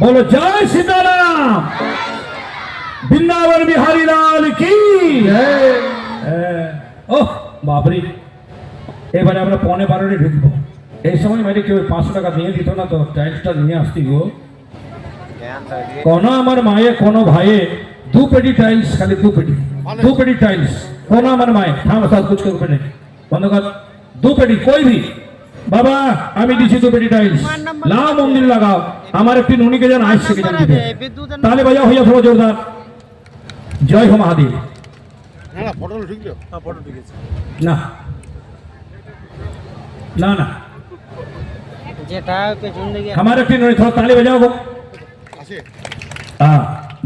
बोलो जय सीताराम। বৃন্দাবন বিহারী লাল কি ওহ বাবরি। এবারে আমরা 11:15 ঢুকবো। এই সময় মানে কেউ 500 টাকা দিয়ে দিত না তো টাইলসটা নিয়ে আসতি গো। কোনো আমার মায়ে কোনো ভাইয়ে 2 পেটি টাইলস, খালি 2 পেটি টাইলস। কোনো আমার মায়ে हाँ साथ कुछ करके नहीं बंद कर 2 पेटी कोई भी बाबा আমি দিছি 2 পেটি টাইলস লাও মন্দির লাগাও। আমার একটি নুনিকে যেন আইসে কে জান দিবে তাহলে বাজাও হইয়া থোড়া জোরদার জয় हो महादेव। না ফটো ঠিক আছে। হ্যাঁ ফটো ঠিক আছে। না না না যেটা পেছন দিকে আমার একটি নুনি থোড়া তালি বাজাও গো। আছে हां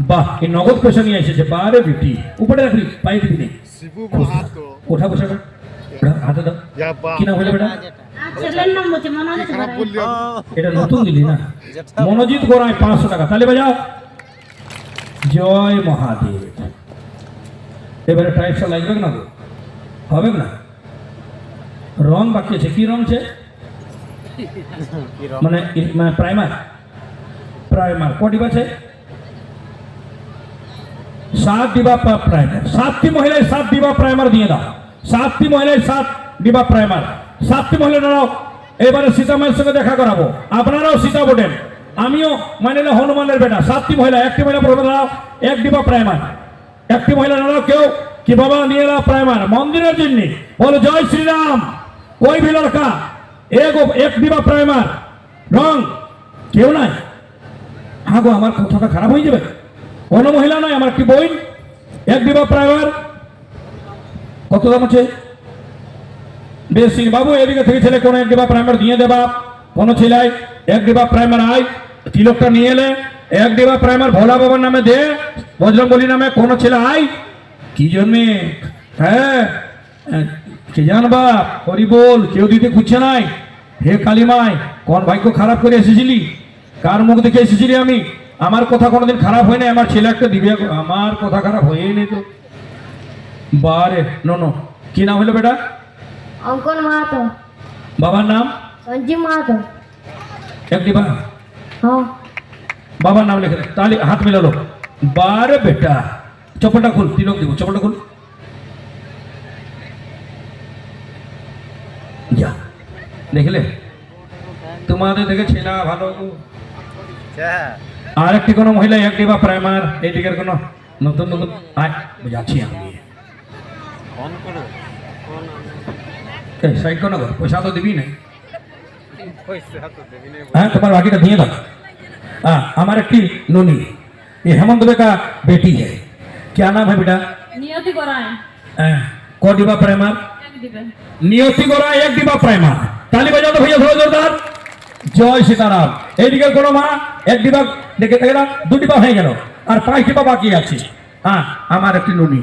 বাহ এই নগদ পয়সা নিয়ে এসেছে বারে বিটি উপরে রাখি পাই দিবি নে শিবু মাহাতো ওঠা বসা কর হাতে দাও কি নাম হলো বেটা ছেলের নাম বলছে মনোজিৎ খারাপ বললি এটা নতুন দিলি না মনোজিৎ গোড়ায় 500 টাকা তালি বাজাও জয় মহাদেব। এবারে টাইপসা লাগবে না গো হবে না রং বাকি আছে কি রং আছে মানে প্রাইমার কোটি আছে 7 ডিবা প্রাইমার 7টি মহিলায় 7 ডিবা প্রাইমার দিয়ে দাও 7টি মহিলায় 7 ডিবা প্রাইমার 7টি মহিলা দাও। এবারে সীতা মায়ের সঙ্গে দেখা করাবো আপনারাও সীতা বটেন আমিও মানে হনুমানের বেটা 7টি মহিলা একটি মহিলা প্রথমে দাও 1 ডিবা প্রাইমার একটি মহিলা দাও কেউ কি বাবা নিয়ে নাও প্রাইমার মন্দিরের জন্য বলো জয় শ্রীরাম। कोई भी लड़का एक डिबा प्राइमार रंग क्यों ना हाँ गो हमार कथा खराब हो जाए কোনো মহিলা নয় আমার কি বই 1 ডিবা প্রাইমার কত দাম আছে বেশি বাবু এদিকে থেকে ছেলে কোন 1 ডিবা প্রাইমার দিয়ে দেবা কোন ছেলে 1 ডিবা প্রাইমার আই তিলকটা নিয়ে এলে 1 ডিবা প্রাইমার ভোলা বাবার নামে দে বজরংবলী নামে কোন ছেলে আই কি জন্য হ্যাঁ কে জানবা হরি বল কেউ দিতে খুঁজছে নাই হে কালিমাই কোন ভাগ্য খারাপ করে এসেছিলি কার মুখ দেখে এসেছিলি আমি আমার কথা কোনোদিন খারাপ হয় না আমার ছেলে একটা দিবে আমার কথা খারাপ হয়ই নি তো বারে নো কি নাম হলো বেটা অঙ্কন মাহাতো বাবার নাম সঞ্জীব মাহাতো 1 ডিবা হ্যাঁ বাবার নাম লিখে তাহলে হাত মিলালো বারে বেটা চপলটা খুল তিলক দিব চপলটা খুল যা দেখলে তোমাদের দেখে ছেলা ভালো আর একটি কোনো মহিলা 1 ডিবা প্রাইমার এই দিকের কোনো নতুন নতুন আয় বুঝাচ্ছি আমি ফোন করো এই সাইড কোন গো পয়সা তো দিবি না পয়সা তো দিবি না হ্যাঁ তোমার বাকিটা দিয়ে দাও हां हमारे একটি ননি ये हेमंत का बेटी है क्या नाम है बेटा নিয়তি গোরায় को डिबा प्राइमर 1 ডিবা नियति गोराय 1 डिबा प्राइमर ताली बजाओ तो भैया थोड़ा जोरदार जय सीताराम। এইদিকে কোন মা 1 ডিবা দেখে দেখে 2 ডিবা হয়ে গেল আর 5 ডিবা বাকি আছে। হ্যাঁ আমার একটি ননি